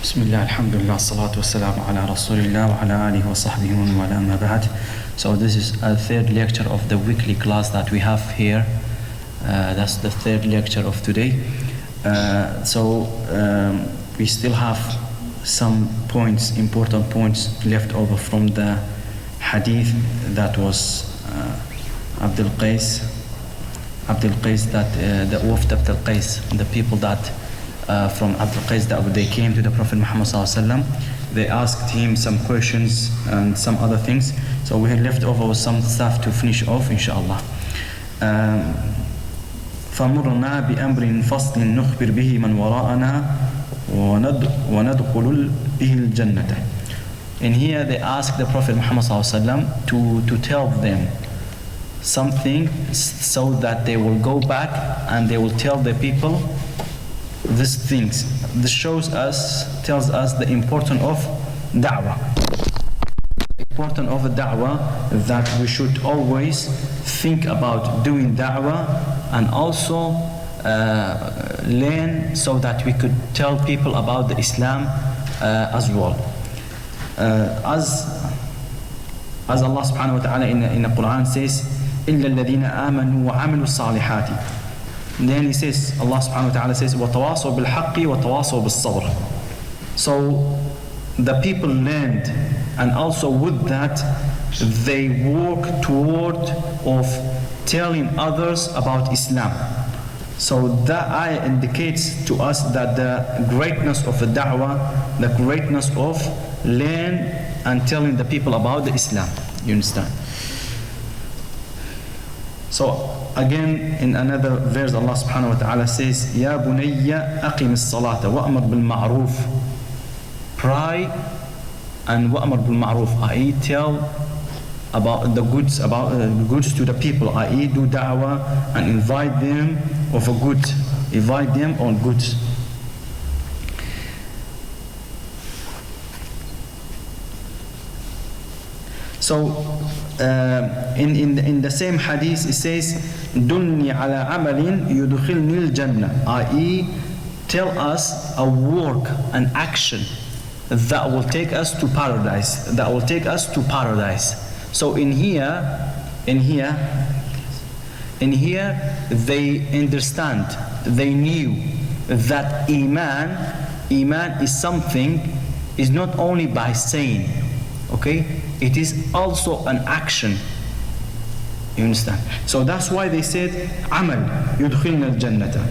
Bismillah, alhamdulillah, salatu wassalamu ala rasulillah wa ala alihi wa sahbihi wa ala ma ba'd. So this is a third lecture of the weekly class that we have here. That's the third lecture of today. We still have some points, important points left over from the hadith that was Abdul Qais, that the Wafd Abdul Qais, the people that from Abdul Qais, that they came to the Prophet Muhammad sallallahu alaihi wasallam. They asked him some questions and some other things. So we had left over some stuff to finish off, inshallah. فمرنا بأمر فصل نخبر به من وراءنا وندخل به الجنة. And here they asked the Prophet Muhammad sallallahu alaihi wasallam to tell them something so that they will go back and they will tell the people these things. This tells us the importance of da'wah. Importance of da'wah, that we should always think about doing da'wah and also learn so that we could tell people about the Islam as well. As Allah subhanahu wa ta'ala in the Quran says, إِلَّا الَّذِينَ آمَنُوا وَعَمِلُوا الصَّالِحَاتِ. Then he says, Allah subhanahu wa ta'ala says, وَتَوَاصَوْا بِالْحَقِّ وَتَوَاصَوْا بِالصَّبْرِ. So the people learned, and also with that they work toward of telling others about Islam. So that ayah indicates to us that the greatness of the da'wah, the greatness of learn and telling the people about the Islam. You understand? So again, in another verse, Allah subhanahu wa ta'ala says, Ya bunayya aqim as-salata wa'amar bil-ma'ruf. Pray and wa'amar bil-ma'ruf, i.e. tell about the goods, to the people, i.e. do da'wah and invite them of a good, invite them on goods. So in the same hadith it says, Dunni ala amalin yudkhilni al-jannah, i.e. tell us a work, an action that will take us to paradise, So in here they understand, they knew that iman is something, is not only by saying, okay, it is also an action. You understand? So that's why they said amal yudkhilna al-jannata.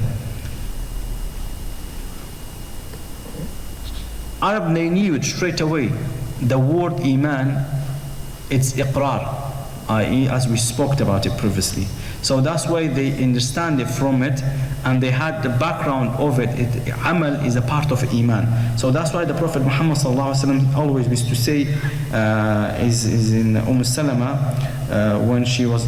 Arab, they knew it straight away. The word iman, it's iqrar, i.e. as we spoke about it previously. So that's why they understand it from it, and they had the background of it. Amal is a part of iman. So that's why the Prophet Muhammad sallallahu alaihi wasallam always used to say, is in Salama, when she was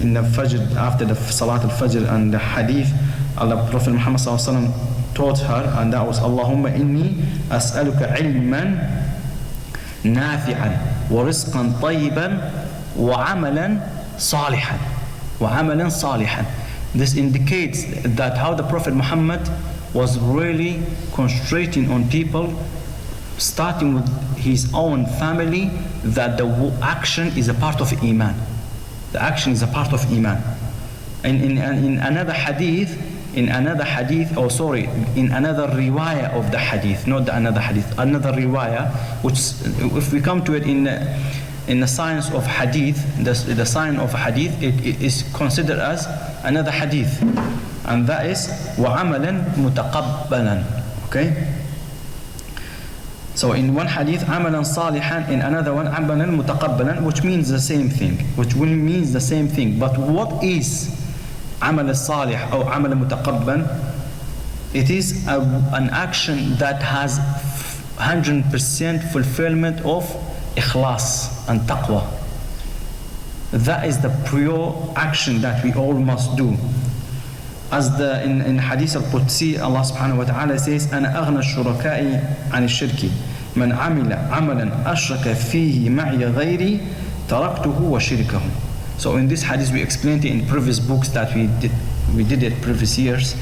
in the Fajr, after the Salat al-Fajr and the hadith, Allah Prophet Muhammad sallallahu alaihi wasallam taught her, and that was, Allahumma inni as'aluka ilman nafi'an wa rizqan tayyiban wa amalan salihan. This indicates that how the Prophet Muhammad was really concentrating on people, starting with his own family, that the action is a part of iman. The action is a part of iman. And in another hadith, in another riwayah of the hadith, not the another hadith, another riwayah, which if we come to it in the science of hadith, the sign of hadith, it is considered as another hadith, and that is وَعَمَلًا مُتَقَبَّلًا. Okay? So in one hadith, عَمَلًا صَالِحًا, in another one, عَمَلًا مُتَقَبَّلًا, which means the same thing. But what is عَمَلًا الصالح or عَمَلًا مُتَقَبَّلًا? It is an action that has 100% fulfillment of ikhlas and taqwa. That is the pure action that we all must do. As in Hadith al-Qudsi, Allah subhanahu wa ta'ala says, أَنَا أَغْنَى الشُّرَكَاءِ عَنِ الشِّرْكِ مَنْ عَمِلَ عَمَلًا أَشْرَكَ فِيهِ مَعِيَ غَيْرِي تَرَكْتُهُ وَشِرْكَهُ. So in this hadith we explained it in previous books that we did it previous years,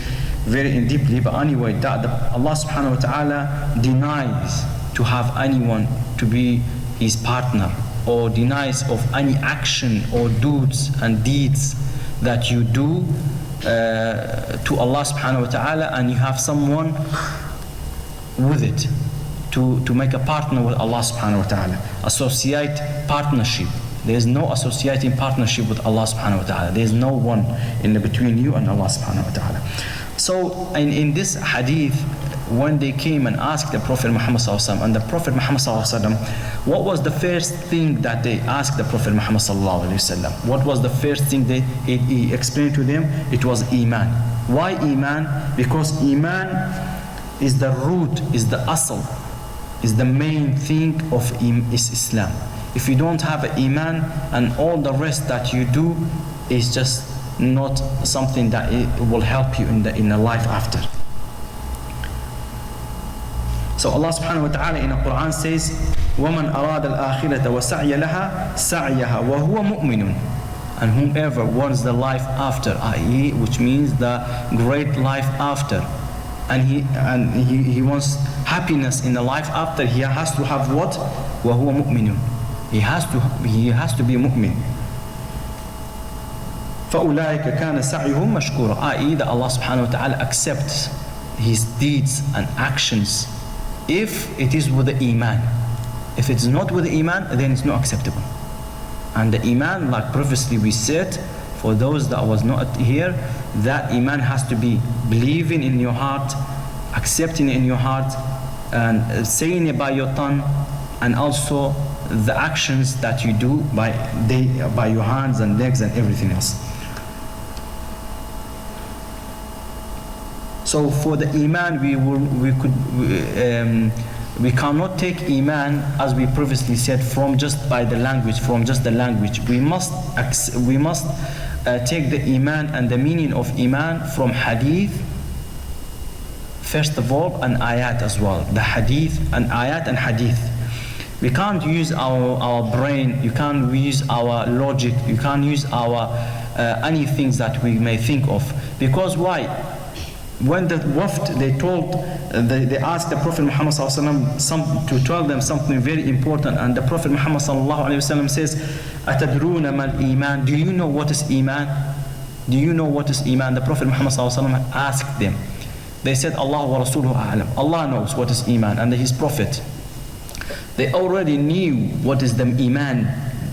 very in deeply, but anyway, that Allah subhanahu wa ta'ala denies to have anyone to be his partner, or denies of any action or deeds and deeds that you do to Allah subhanahu wa ta'ala, and you have someone with it to make a partner with Allah subhanahu wa ta'ala. Associate partnership. There is no associating partnership with Allah subhanahu wa ta'ala. There is no one in between you and Allah subhanahu wa ta'ala. So in this hadith, when they came and asked the Prophet Muhammad sallallahu alaihi wasallam, and the Prophet Muhammad sallallahu alaihi wasallam, what was the first thing that they asked the Prophet Muhammad sallallahu alaihi wasallam? What was the first thing he explained to them? It was iman. Why iman? Because iman is the root, is the asl, is the main thing of Islam. If you don't have iman, and all the rest that you do is just not something that it will help you in the life after. So Allah subhanahu wa ta'ala in the Quran says, وَمَنْ أَرَادَ الْآخِرَةَ وَسَعْيَ لَهَا سَعْيَهَا وَهُوَ مُؤْمِنٌ. And whomever wants the life after, i.e., which means the great life after, and he wants happiness in the life after, he has to have what? وَهُوَ مُؤْمِنٌ. He has to be mu'min. فَأُولَٰئِكَ كَانَ سَعْيُهُمْ مَشْكُورًا. i.e., that Allah subhanahu wa ta'ala accepts his deeds and actions if it is with the iman. If it's not with the iman, then it's not acceptable. And the iman, like previously we said, for those that was not here, that iman has to be believing in your heart, accepting it in your heart, and saying it by your tongue, and also the actions that you do by your hands and legs and everything else. So for the iman, we cannot take iman, as we previously said, from just by the language, from just the language. We must take the iman and the meaning of iman from hadith, first of all, and ayat as well. The hadith and ayat and hadith. We can't use our brain, you can't use our logic, you can't use our any things that we may think of. Because why? When the Wafd, they asked the Prophet Muhammad sallallahu alaihi wasallam to tell them something very important, and the Prophet Muhammad sallallahu alaihi wasallam says, "Atadruna mal iman?" Do you know what is iman? Do you know what is iman? The Prophet Muhammad sallallahu alaihi wasallam asked them. They said, "Allah wa rasuluhu a'lam." Allah knows what is iman, and His Prophet. They already knew what is the iman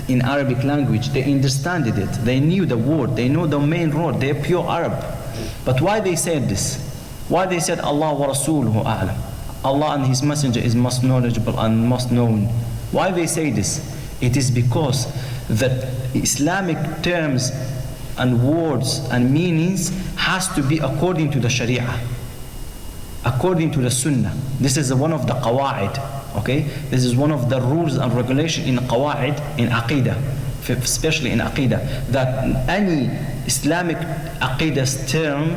in Arabic language. They understood it. They knew the word. They know the main word. They're pure Arab. But why they said this? Why they said Allah wa rasuluhu a'lam? Allah and His Messenger is most knowledgeable and most known. Why they say this? It is because the Islamic terms and words and meanings has to be according to the Sharia, according to the Sunnah. This is one of the qawa'id. Okay, this is one of the rules and regulation in qawa'id in Aqidah, especially in Aqidah, that any Islamic Aqidah's term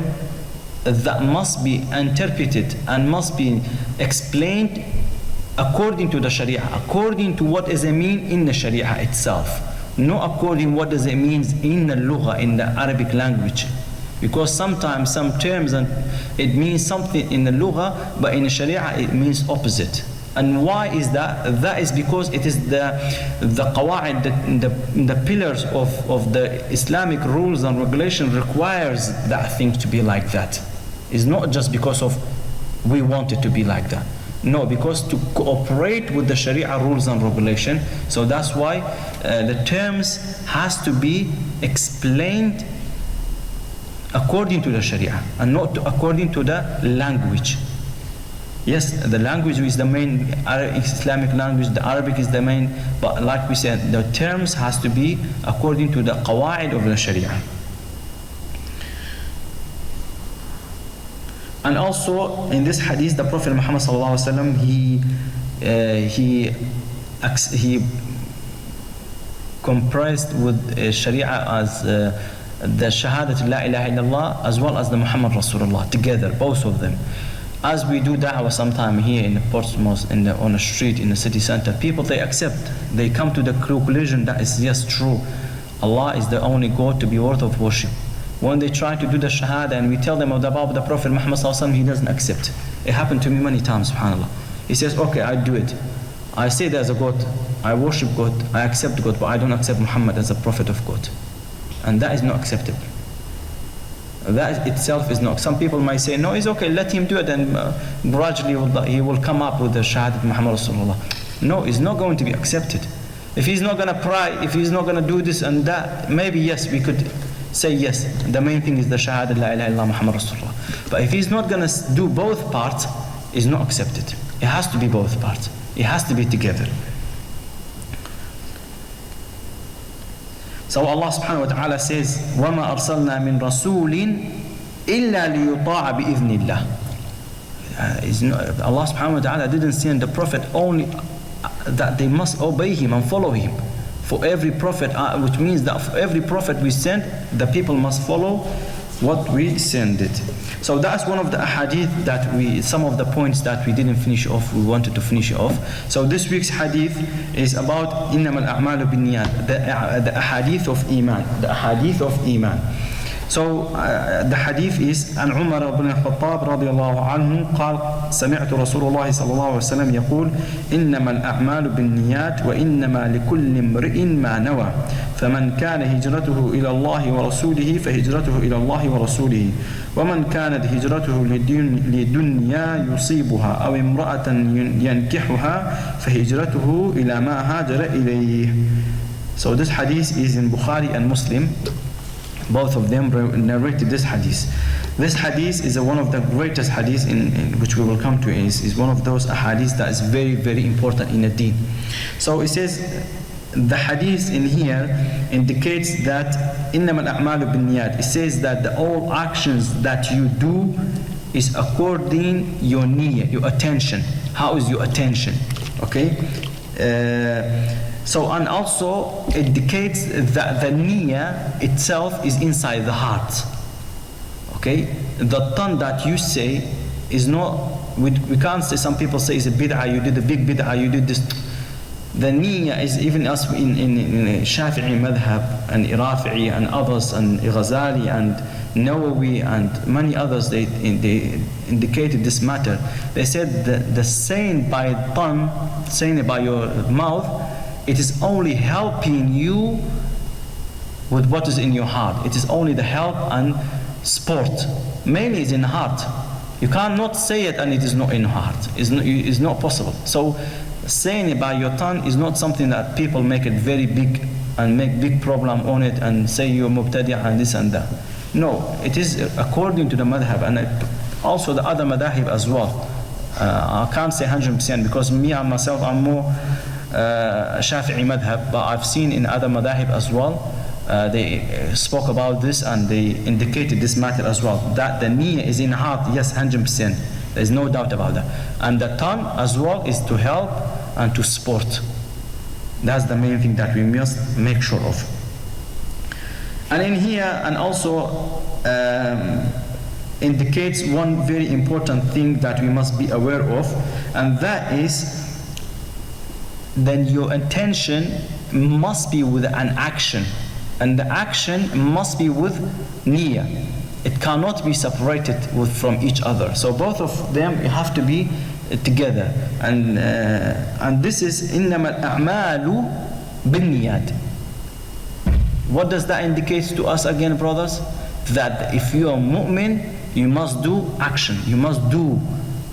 that must be interpreted and must be explained according to the Sharia, according to what does it mean in the Sharia itself, not according what does it mean in the lugha, in the Arabic language. Because sometimes some terms and it means something in the lugha, but in the Sharia it means opposite. And why is that? That is because it is the qawa'id, the pillars of the Islamic rules and regulation requires that thing to be like that. It's not just because of we want it to be like that. No, because to cooperate with the Sharia rules and regulation, so that's why the terms has to be explained according to the Sharia and not according to the language. Yes, the language is the main Islamic language, the Arabic is the main, but like we said, the terms has to be according to the qawa'id of the Sharia. And also in this hadith, the Prophet Muhammad sallallahu alaihi wasallam, he comprised with Sharia as the Shahadat la ilaha illallah as well as the Muhammad Rasulullah together, both of them. As we do da'wah sometime here in the Portsmouth, on the street, in the city center, people, they accept, they come to the conclusion that is yes, true. Allah is the only God to be worth of worship. when they try to do the shahada and we tell them about the Prophet Muhammad sallallahu alaihi wasallam, he doesn't accept. It happened to me many times, subhanAllah. He says, okay, I do it. I say there's a God, I worship God, I accept God, but I don't accept Muhammad as a prophet of God. And that is not acceptable. That itself is not. Some people might say, no, it's okay, let him do it, and gradually he will come up with the Shahadat Muhammad Rasulullah. No, it's not going to be accepted. If he's not going to pray, if he's not going to do this and that, maybe yes, we could say yes. The main thing is the Shahadat La ilaha illallah Muhammad Rasulullah. But if he's not going to do both parts, it's not accepted. It has to be both parts. It has to be together. So Allah subhanahu wa ta'ala says, وَمَا أَرْسَلْنَا مِن رَسُولٍ إِلَّا لِيُطَاعَ بِإِذْنِ اللَّهِ. Allah subhanahu wa ta'ala didn't send the Prophet only that they must obey him and follow him. For every prophet, which means that for every prophet we send, the people must follow what we send it. So that's one of the hadith that some of the points that we didn't finish off, we wanted to finish off. So this week's hadith is about إِنَّمَا الْأَعْمَالُ بِالنِّيَّاتِ, the hadith of iman, the hadith of iman. So the hadith is عن عمر بن الخطاب رضي الله عنه قال سمعت رسول الله صلى الله عليه وسلم يقول إنما الأعمال بالنيات وإنما لكل امرئ ما نوى فمن كان هجرته إلى الله ورسوله فهجرته إلى الله ورسوله ومن كانت هجرته لدنيا يصيبها أو امرأة ينكحها فهجرته إلى ما هاجر إليه. So this hadith is in Bukhari and Muslim. Both of them narrated this hadith. This hadith is one of the greatest hadiths in which we will come to. Is one of those hadiths that is very, very important in the deen. So it says, the hadith in here indicates that إِنَّمَا الْأَعْمَالُ بِالنِّيَّاتِ. It says that all actions that you do is according your niyyah, your attention. How is your attention? Okay? So, and also it indicates that the niyyah itself is inside the heart. Okay? The tongue that you say is not, we can't say, some people say it's a bid'ah, you did a big bid'ah, you did this. The niyyah is, even us in Shafi'i madhab and Irafi'i and others and Ghazali and Nawawi and many others, they indicated this matter. They said that the saying by tongue, saying it by your mouth, it is only helping you with what is in your heart. It is only the help and support. Mainly it's in the heart. You cannot say it and it is not in your heart. It's not possible. So saying it by your tongue is not something that people make it very big and make big problem on it and say you're mubtadi' and this and that. No, it is according to the madhab and also the other madhahib as well. I can't say 100% because me and myself, I'm more Shafi'i madhab, but I've seen in other madhahib as well, they spoke about this and they indicated this matter as well, that the niyyah is in heart, yes, 100%, there's no doubt about that, and the tongue as well is to help and to support. That's the main thing that we must make sure of. And in here, and also indicates one very important thing that we must be aware of, and that is then your intention must be with an action, and the action must be with niyyah. It cannot be separated from each other. So both of them have to be together. And this is إِنَّمَا الْأَعْمَالُ بِالنِّيَّاتِ. What does that indicate to us again, brothers? That if you are mu'min, you must do action. You must do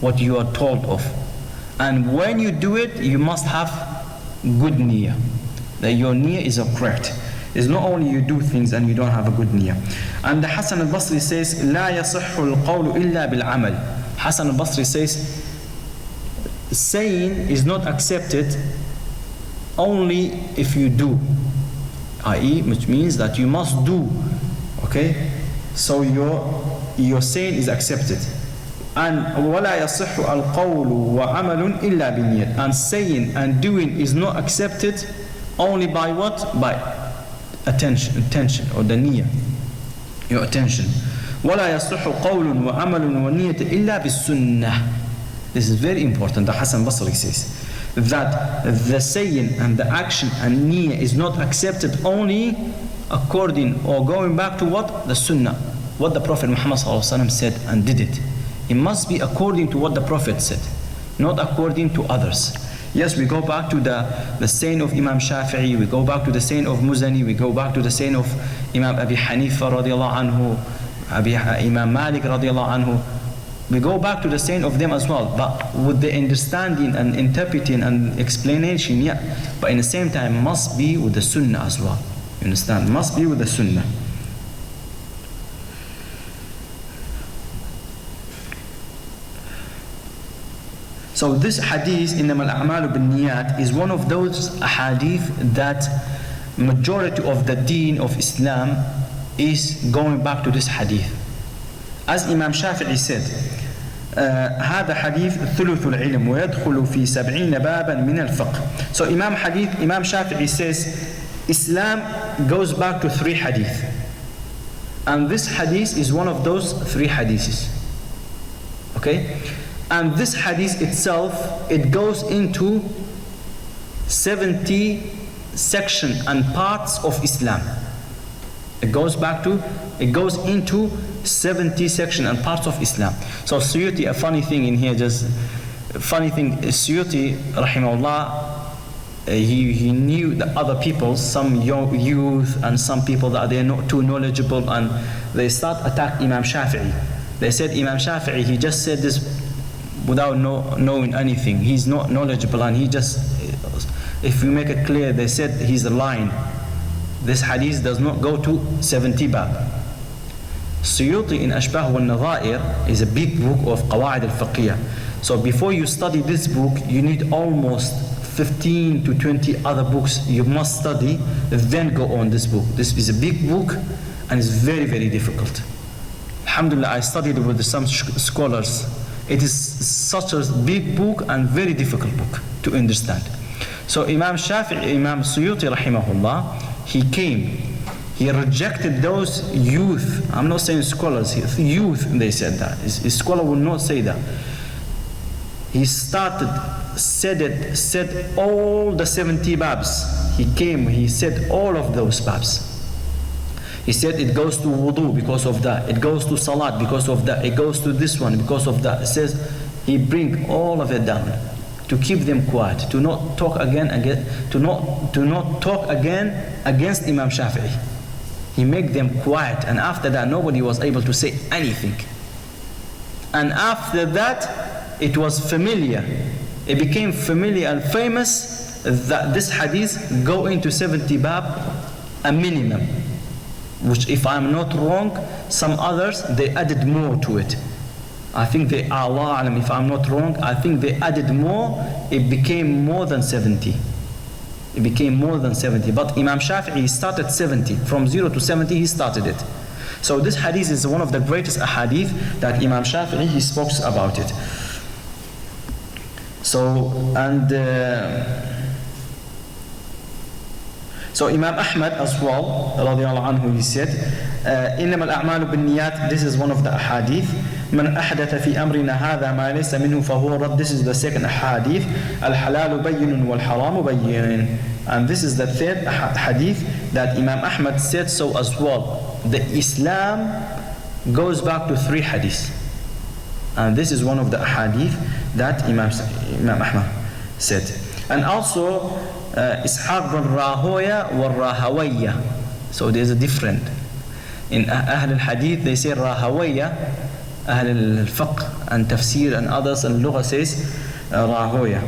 what you are told of. And when you do it, you must have good niyyah. That your niyyah is correct. It's not only you do things and you don't have a good niyyah. And the Hasan al-Basri says, لا يصح القول إلا بالعمل. Hasan al-Basri says, saying is not accepted only if you do. I.e., which means that you must do. Okay? So your saying is accepted. And وَلَا يَصِحُ الْقَوْلُ وَعَمَلٌ إِلَّا بِالنِّيَّةِ. And saying and doing is not accepted only by what? By attention or the niyyah, your attention. وَلَا يَصِحُ قَوْلٌ وَعَمَلٌ وَنِيَّةٌ إِلَّا بِالسُّنَّةِ. This is very important. The Hasan Basri says that the saying and the action and niyyah is not accepted only according or going back to what? The Sunnah, what the Prophet Muhammad said and did it. It must be according to what the Prophet said, not according to others. Yes, we go back to the saying of Imam Shafi'i, we go back to the saying of Muzani, we go back to the saying of Imam Abi Hanifa radiallahu anhu, Imam Malik radiallahu anhu. We go back to the saying of them as well, but with the understanding and interpreting and explanation, yeah. But in the same time, must be with the Sunnah as well. You understand? Must be with the Sunnah. So this hadith, إِنَّمَا الْأَعْمَالُ بِالنِّيَّاتِ, is one of those hadith that majority of the deen of Islam is going back to this hadith. As Imam Shafi'i said, هذا حديث ثلث العلم ويدخل في 70 بابا من الفقه. So Imam Shafi'i says Islam goes back to 3 hadith, and this hadith is one of those 3 hadiths. Okay, and this hadith itself, it goes into 70 sections and parts of Islam. It goes into 70 sections and parts of Islam. So Suyuti, a funny thing in here, Suyuti rahimahullah, he knew that other people, some young youth and some people that they're not too knowledgeable, and they start attack Imam Shafi'i. They said Imam Shafi'i, he just said this without knowing anything. He's not knowledgeable, and he just, if you make it clear, they said he's lying. This hadith does not go to 70 bab. Suyuti in Ashbah wal Nadha'ir is a big book of Qawa'id al-Fiqhiyah. So before you study this book, you need almost 15 to 20 other books you must study, then go on this book. This is a big book and it's very, very difficult. Alhamdulillah, I studied with some scholars. It is such a big book and very difficult book to understand. So Imam Suyuti rahimahullah, he rejected those youth. I'm not saying scholars, youth, they said that. A scholar will not say that. He said all the 70 babs. He said all of those babs. He said it goes to wudu because of that. It goes to salat because of that. It goes to this one because of that. It says he bring all of it down to keep them quiet, to not talk again against Imam Shafi'i. He made them quiet, and after that nobody was able to say anything. And after that it was familiar. It became familiar and famous that this hadith go into 70 bab a minimum, which if I'm not wrong, some others they added more to it. I think Allah alam, if I'm not wrong, I think they added more. It became more than 70. It became more than 70. But Imam Shafi'i started 70. From 0 to 70 he started it. So this hadith is one of the greatest ahadith that Imam Shafi'i he spoke about it. So Imam Ahmad as well, radiallahu anhu, he said, إِنَّمَا الْأَعْمَالُ بِالنِّيَّاتِ. This is one of the ahadith. مَنْ أَحْدَثَ فِي أَمْرِنَا هَذَا مَا لَيْسَ مِنْهُ فَهُوَ رَدٌّ. This is the second hadith. الْحَلَالُ بَيِّنٌ وَالْحَرَامُ بَيِّنٌ. And this is the third hadith that Imam Ahmad said so as well. The Islam goes back to 3 hadiths. And this is one of the hadith that Imam Ahmad said. And also Ishaq bin Rahoya wa Rahawayya. So there's a different. In Ahl al-Hadith they say Rahawayya, Ahl al-Fiqh and Tafsir and others, and Lugha says Rahawayya.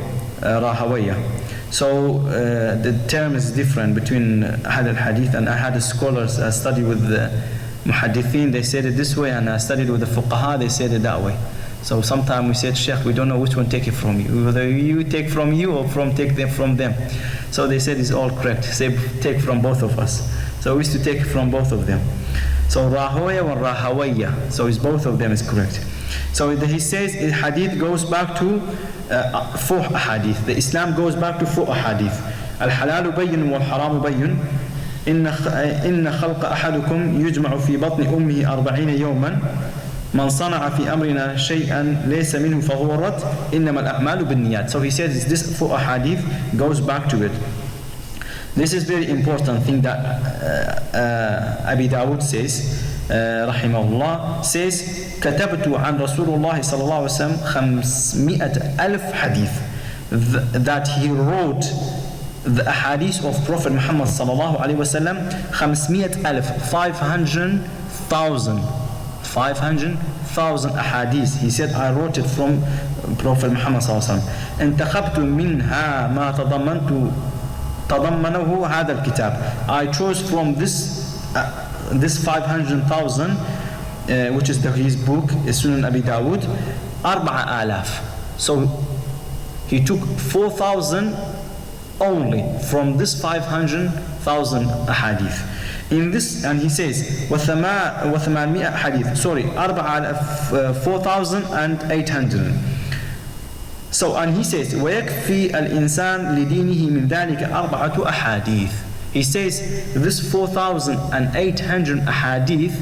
So the term is different between Ahl al-Hadith, and I had scholars I studied with the Muhaddithin, they said it this way, and I studied with the Fuqaha, they said it that way. So sometimes we said, Sheikh, we don't know which one take it from you. Whether you take from you or take them from them. So they said it's all correct. Say take from both of us. So we used to take from both of them. So Rahoya or Rahawayya. So it's both of them is correct. So he says the hadith goes back to 4 hadith. The Islam goes back to 4 hadith. Al-halalu bayyin wal-haramu bayyin. إن خلق أحدكم يجمع في بطن أمه 40 يوما من صنع في أمرنا شيئا ليس منه فهو رد إنما الأعمال بالنيات. So he says this 4 hadith goes back to it. This is very important thing that Abi Dawud says, rahimahullah, says, كتبت عن رسول الله صلى الله عليه وسلم 500,000 hadith. That he wrote the hadith of Prophet Muhammad صلى الله عليه وسلم 500,000 ahadith. He said, I wrote it from Prophet Muhammad صلى الله عليه وسلم. انتخبت منها ما تضمنه هذا الكتاب. I chose from this 500,000 which is his book Sunan Abi Dawud 4,000. So he took 4,000 only from this 500,000 ahadith. In this, and he says وثمانمائة hadith, sorry, 4,800. So, and he says ويكفي الإنسان لدينه من ذلك 4 أحاديث. He says this 4,800 ahadith,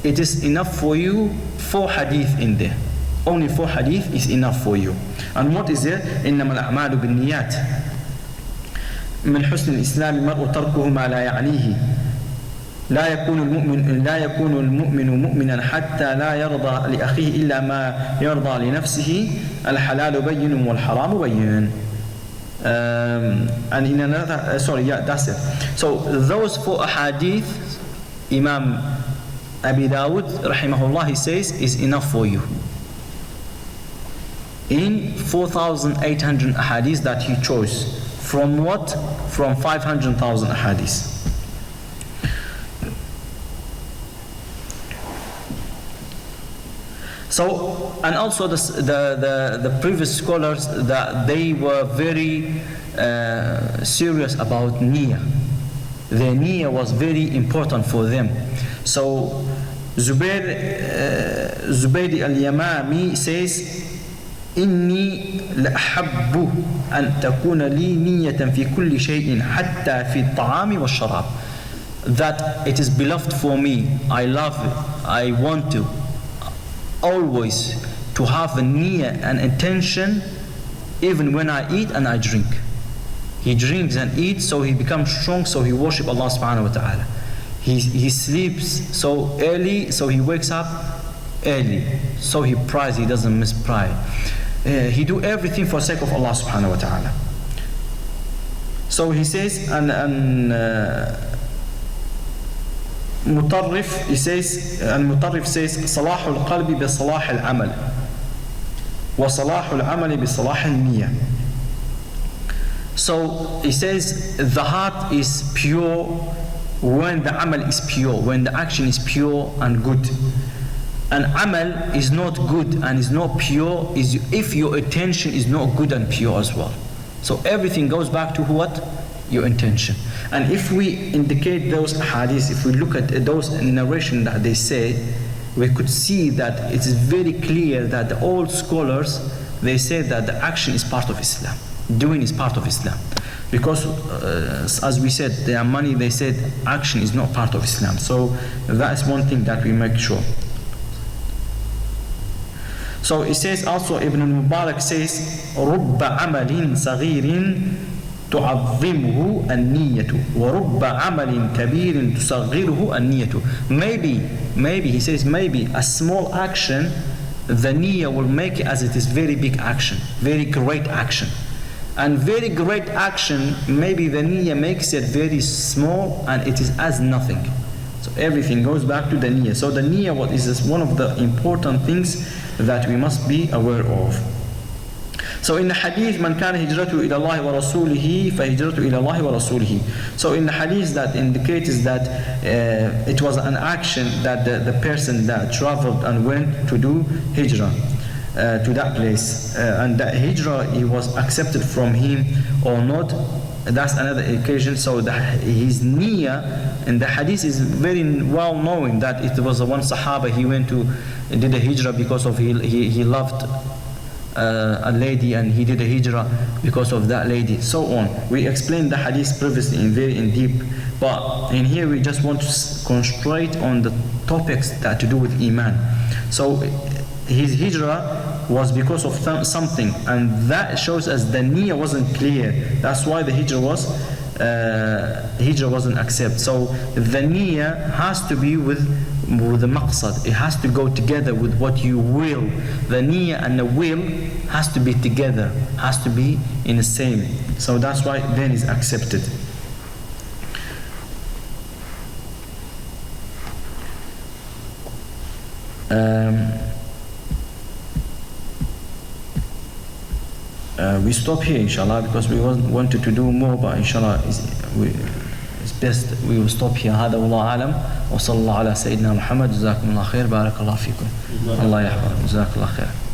it is enough for you 4 hadith in there. Only 4 hadith is enough for you. And what is there? إنما الأعمال بالنيات. من حسن الإسلام المرء تركه ما لا يعنيه. لا يكون المؤمن مؤمنا حتى لا يرضى لأخيه إلا ما يرضى لنفسه. الحلال بين والحرام بين. And in another, that's it. So those 4 hadith, Imam Abi Dawud rahimahullah, he says, is enough for you. In 4,800 hadith that he chose. From what? From 500,000 hadith. So, and also the previous scholars, that they were very serious about niyyah. Their niyyah was very important for them. So Zubayr al-Yamami says, إني لأحب أن تكون لي نية في كل شيء حتى في الطعام والشراب. That it is beloved for me, I love it, I want to always to have a niyyah and intention even when I eat and I drink. He drinks and eats so he becomes strong, so he worship Allah subhanahu wa ta'ala. He sleeps so early, so he wakes up early, so he prays, he doesn't miss prayer. He do everything for sake of Allah subhanahu wa ta'ala. So he says, and Mutarrif, he says, and Mutarrif says, صلاح القلب بصلاح العمل وصلاح العمل بصلاح النية. So he says the heart is pure when the amal is pure, when the action is pure and good. And amal is not good and is not pure is if your intention is not good and pure as well. So everything goes back to what? Your intention. And if we indicate those hadiths, if we look at those narration that they say, we could see that it is very clear that the old scholars, they say that the action is part of Islam. Doing is part of Islam. Because as we said, their money, they said action is not part of Islam. So that is one thing that we make sure. So it says also, Ibn al-Mubarak says, رُبَّ عَمَلٍ صَغِيرٍ تُعَظِّمُهُ النِّيَّةُ وَرُبَّ عَمَلٍ كَبِيرٍ تُصَغِّرُهُ النِّيَّةُ. Maybe, he says, maybe a small action, the niyyah will make it as it is very big action, very great action. And very great action, maybe the niyyah makes it very small and it is as nothing. So everything goes back to the niyyah. So the niyyah, what is one of the important things that we must be aware of. So in the hadith, man kana hijratu ila Allah wa rasulihi fa hijratu ila Allah wa rasulihi. So in the hadith that indicates that it was an action that the person that traveled and went to do hijrah to that place, and that hijrah he was accepted from him or not, that's another occasion. So his niyyah in the hadith is very well known that it was one Sahaba, he went to did a hijrah because of he loved a lady and he did a hijrah because of that lady, so on. We explained the hadith previously in deep, but in here we just want to concentrate on the topics that to do with iman. So his hijrah was because of something, and that shows us the niyyah wasn't clear. That's why the hijrah was hijrah wasn't accepted. So the niyyah has to be with the maqsad. It has to go together with what you will. The niyyah and the will has to be together, has to be in the same. So that's why then it's accepted. We stop here inshallah because we wanted to do more, but inshallah it's best we will stop here. هذا والله أعلم وصلى الله على سيدنا محمد. جزاكم الله خير. بارك الله فيكم. الله يحفظكم. جزاك الله خير.